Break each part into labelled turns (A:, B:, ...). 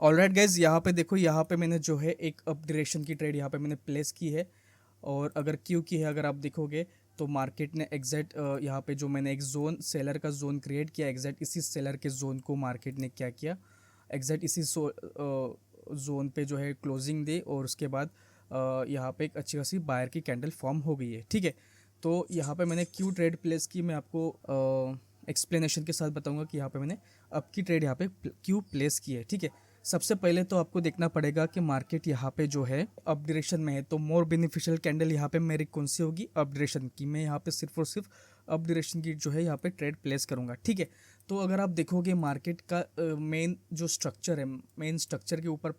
A: Alright guys, यहाँ पे देखो, यहाँ पे मैंने जो है एक अप डायरेक्शन की ट्रेड यहाँ पे मैंने प्लेस की है। और अगर क्यू की है, अगर आप देखोगे तो मार्केट ने एग्जैक्ट यहाँ पे जो मैंने एक जोन, सेलर का जोन क्रिएट किया, एग्जैक्ट इसी सेलर के जोन को मार्केट ने क्या किया, एग्जैक्ट इसी जोन पे जो है क्लोजिंग दी। और उसके बाद यहाँ पे एक अच्छी खासी बायर की कैंडल फॉर्म हो गई है। ठीक है, तो यहाँ पे मैंने क्यू ट्रेड प्लेस की, मैं आपको एक्सप्लेनेशन के साथ बताऊंगा कि यहाँ पे मैंने अप की ट्रेड यहाँ पे क्यू प्लेस की है। ठीक है, सबसे पहले तो आपको देखना पड़ेगा कि मार्केट यहाँ पे जो है अप डायरेक्शन में है, तो मोर बेनिफिशियल कैंडल यहाँ पे मेरी कौन सी होगी, अप डायरेक्शन की। मैं यहाँ पे सिर्फ और सिर्फ अप डायरेक्शन की जो है यहाँ पे ट्रेड प्लेस करूँगा। ठीक है, तो अगर आप देखोगे मार्केट का मेन जो स्ट्रक्चर है, मेन स्ट्रक्चर के ऊपर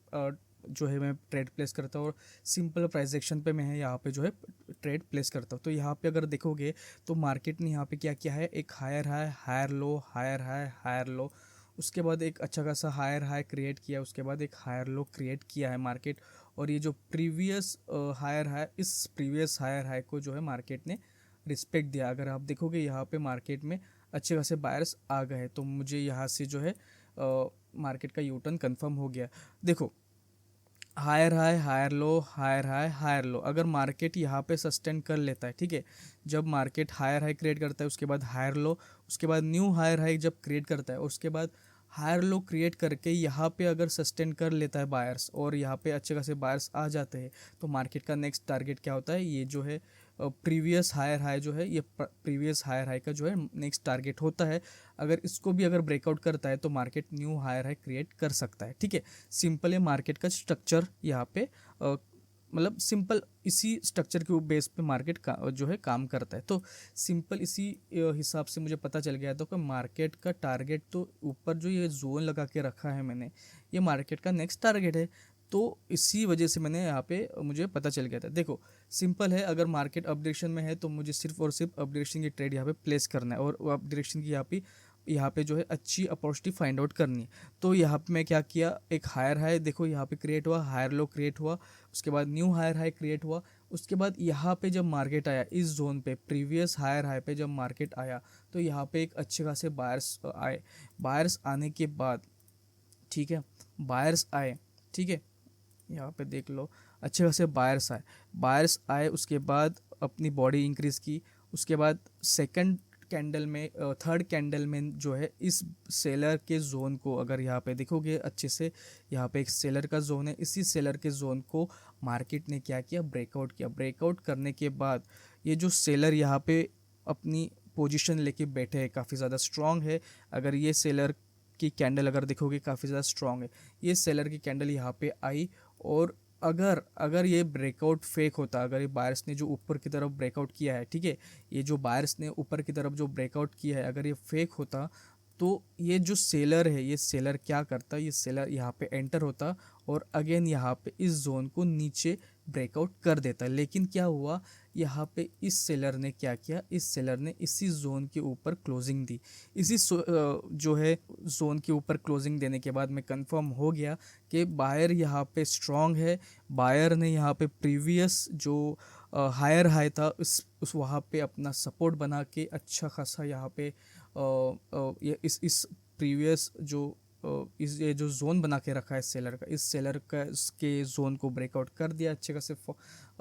A: जो है मैं ट्रेड प्लेस करता हूँ, और सिंपल प्राइस एक्शन पे मैं यहाँ पे जो है ट्रेड प्लेस करता हूँ। तो यहाँ पे अगर देखोगे तो मार्केट ने यहाँ पे क्या किया है, एक higher high, higher low, higher high, higher low, उसके बाद एक अच्छा खासा हायर हाई क्रिएट किया, उसके बाद एक हायर लो क्रिएट किया है मार्केट। और ये जो प्रीवियस हायर हाई, इस प्रीवियस हायर हाई को जो है मार्केट ने रिस्पेक्ट दिया। अगर आप देखोगे यहाँ पे मार्केट में अच्छे खासे बायर्स आ गए, तो मुझे यहाँ से जो है मार्केट का यू टर्न कन्फर्म हो गया। देखो, higher high, higher low, higher high, higher low, अगर मार्केट यहाँ पे सस्टेन कर लेता है, ठीक है, जब मार्केट हायर हाई क्रिएट करता है, उसके बाद हायर लो, उसके बाद न्यू हायर हाई जब क्रिएट करता है, उसके बाद हायर लो क्रिएट करके यहाँ पे अगर सस्टेन कर लेता है बायर्स, और यहाँ पे अच्छे खासे बायर्स आ जाते हैं, तो मार्केट का नेक्स्ट टारगेट क्या होता है, ये जो है प्रीवियस हायर हाई जो है, ये प्रीवियस हायर हाई का जो है नेक्स्ट टारगेट होता है। अगर इसको भी अगर ब्रेकआउट करता है तो market new hire high create कर सकता है। ठीक है, सिंपल है मार्केट का स्ट्रक्चर यहाँ पे, मतलब सिंपल इसी स्ट्रक्चर के बेस पे मार्केट का जो है काम करता है। तो सिंपल इसी हिसाब से मुझे पता चल गया था कि मार्केट का टारगेट तो ऊपर जो ये जोन लगा के रखा है मैंने, ये मार्केट का नेक्स्ट टारगेट है। तो इसी वजह से मैंने यहाँ पे मुझे पता चल गया था। देखो, सिंपल है, अगर मार्केट अप डायरेक्शन में है तो मुझे सिर्फ और सिर्फ अप डायरेक्शन की ट्रेड यहाँ पे प्लेस करना है, और अप डायरेक्शन की यहाँ पे जो है अच्छी अपॉर्चुनिटी फाइंड आउट करनी है। तो यहाँ पे मैं क्या किया, एक हायर हाई देखो यहाँ पे क्रिएट हुआ, हायर लो क्रिएट हुआ, उसके बाद न्यू हायर हाई क्रिएट हुआ, उसके बाद यहाँ पे जब मार्केट आया इस जोन पे, प्रीवियस हायर हाई पे जब मार्केट आया, तो यहाँ पे एक अच्छे खासे बायर्स आए। बायर्स आने के बाद, ठीक है, बायर्स आए, ठीक है, यहाँ पे देख लो, अच्छे खासे बायर्स आए, बायर्स आए, उसके बाद अपनी बॉडी इंक्रीज की, उसके बाद सेकंड कैंडल में, थर्ड कैंडल में जो है इस सेलर के जोन को, अगर यहाँ पे देखोगे अच्छे से, यहाँ पे एक सेलर का जोन है, इसी सेलर के जोन को मार्केट ने क्या किया, ब्रेकआउट किया। ब्रेकआउट करने के बाद ये जो सेलर यहाँ पे अपनी पोजीशन लेके बैठे हैं, काफ़ी ज़्यादा स्ट्रांग है। अगर ये सेलर की कैंडल अगर देखोगे काफ़ी ज़्यादा स्ट्रांग है, ये सेलर की कैंडल यहाँ पे आई, और अगर अगर ये ब्रेकआउट फेक होता, अगर ये बायर्स ने जो ऊपर की तरफ ब्रेकआउट किया है, ठीक है, ये जो बायर्स ने ऊपर की तरफ जो ब्रेकआउट किया है, अगर ये फेक होता, तो ये जो सेलर है, ये सेलर क्या करता, ये सेलर यहाँ पे एंटर होता, और अगेन यहाँ पे इस जोन को नीचे ब्रेकआउट कर देता। लेकिन क्या हुआ, यहाँ पे इस सेलर ने क्या किया, इस सेलर ने इसी जोन के ऊपर क्लोजिंग दी। इसी जो है जोन के ऊपर क्लोजिंग देने के बाद मैं कंफर्म हो गया कि बायर यहाँ पे स्ट्रांग है। बायर ने यहाँ पे प्रीवियस जो हायर हाई था उस वहाँ पे अपना सपोर्ट बना के अच्छा खासा यहाँ पे ये इस प्रीवियस जो इस ये जो जोन बना के रखा है सेलर का, इस सेलर का इसके जोन को ब्रेकआउट कर दिया अच्छे खासे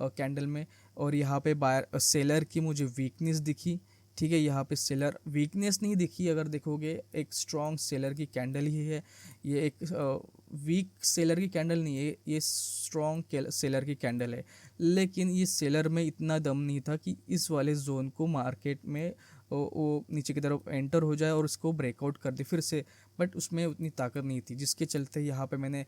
A: कैंडल में। और यहाँ पे बायर सेलर की मुझे वीकनेस दिखी, ठीक है, यहाँ पे सेलर वीकनेस नहीं दिखी, अगर देखोगे एक स्ट्रॉन्ग सेलर की कैंडल ही है, ये एक वीक सेलर की कैंडल नहीं है, ये स्ट्रॉन्ग सेलर की कैंडल है। लेकिन ये सेलर में इतना दम नहीं था कि इस वाले जोन को मार्केट में वो नीचे की तरफ एंटर हो जाए और उसको ब्रेकआउट कर दे फिर से, बट उसमें उतनी ताकत नहीं थी, जिसके चलते यहाँ पे मैंने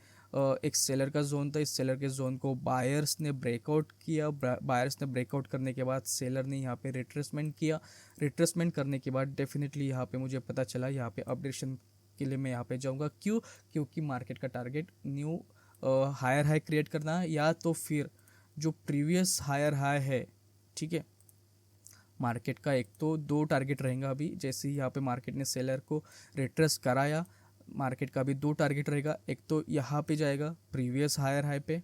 A: एक सेलर का जोन था, इस सेलर के जोन को बायर्स ने ब्रेकआउट किया। बायर्स ने ब्रेकआउट करने के बाद सेलर ने यहाँ पे रिट्रेसमेंट किया। रिट्रेसमेंट करने के बाद डेफिनेटली यहाँ पे मुझे पता चला यहाँ पे अपडेशन के लिए मैं यहाँ पे जाऊँगा। क्यों? क्योंकि मार्केट का target new hire high create करना है, या तो फिर जो प्रीवियस हायर हाई है, ठीक है, मार्केट का एक तो दो टारगेट रहेगा। अभी जैसे ही यहाँ पे मार्केट ने सेलर को रिट्रेस कराया, मार्केट का भी दो टारगेट रहेगा, एक तो यहाँ पे जाएगा प्रीवियस हायर हाई पे,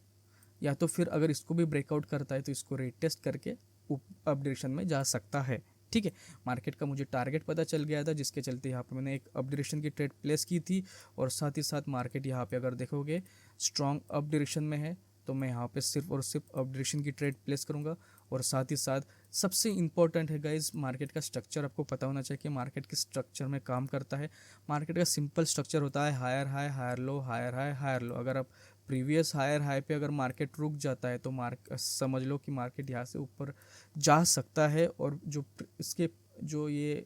A: या तो फिर अगर इसको भी ब्रेकआउट करता है तो इसको रिटेस्ट करके अप डायरेक्शन में जा सकता है। ठीक है। मार्केट का मुझे टारगेट पता चल गया था, जिसके चलते यहाँ पे मैंने एक अप डायरेक्शन की ट्रेड प्लेस की थी। और साथ ही साथ मार्केट यहाँ पे अगर देखोगे स्ट्रॉन्ग अप डायरेक्शन में है, तो मैं यहाँ पे सिर्फ और सिर्फ अप डायरेक्शन की ट्रेड प्लेस करूँगा। और साथ ही साथ सबसे इंपॉर्टेंट है गाइज, मार्केट का स्ट्रक्चर आपको पता होना चाहिए कि मार्केट किस स्ट्रक्चर में काम करता है। मार्केट का सिंपल स्ट्रक्चर होता है higher high higher low, higher high higher low. अगर आप प्रीवियस हायर हाई पे अगर मार्केट रुक जाता है तो समझ लो कि मार्केट यहाँ से ऊपर जा सकता है। और जो इसके जो ये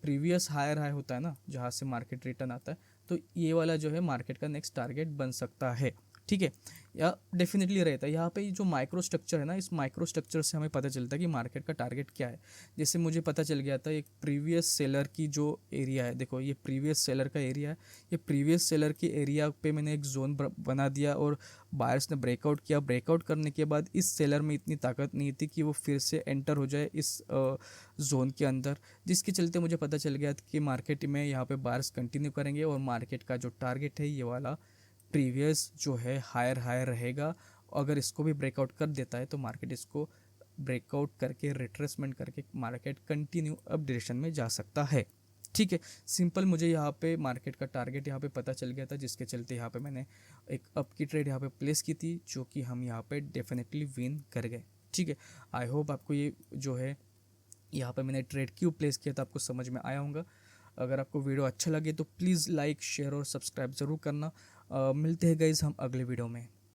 A: प्रीवियस हायर हाई होता है ना, जहाँ से मार्केट रिटर्न आता है, तो ये वाला जो है मार्केट का नेक्स्ट टारगेट बन सकता है। ठीक है, या डेफिनेटली रहता है। यहाँ पे जो माइक्रो स्ट्रक्चर है ना, इस माइक्रो स्ट्रक्चर से हमें पता चलता है कि मार्केट का टारगेट क्या है। जैसे मुझे पता चल गया था एक प्रीवियस सेलर की जो एरिया है, देखो ये प्रीवियस सेलर का एरिया है। ये प्रीवियस सेलर के एरिया पे मैंने एक जोन बना दिया और बायर्स ने ब्रेकआउट किया। ब्रेकआउट करने के बाद इस सेलर में इतनी ताकत नहीं थी कि वो फिर से एंटर हो जाए इस जोन के अंदर, जिसके चलते मुझे पता चल गया कि मार्केट में यहाँ पे बायर्स कंटिन्यू करेंगे और मार्केट का जो टारगेट है ये वाला प्रीवियस जो है हायर हायर रहेगा। अगर इसको भी ब्रेकआउट कर देता है तो मार्केट इसको ब्रेकआउट करके रिट्रेसमेंट करके मार्केट कंटिन्यू अप डायरेक्शन में जा सकता है। ठीक है, सिंपल मुझे यहाँ पे मार्केट का टारगेट यहाँ पे पता चल गया था, जिसके चलते यहाँ पे मैंने एक अप की ट्रेड यहाँ पे प्लेस की थी, जो कि हम यहाँ पे डेफिनेटली विन कर गए। ठीक है, आई होप आपको ये जो है यहाँ पे मैंने ट्रेड क्यों प्लेस किया था आपको समझ में आया होगा। अगर आपको वीडियो अच्छा लगे तो प्लीज़ लाइक शेयर और सब्सक्राइब ज़रूर करना। मिलते हैं गाइज हम अगले वीडियो में।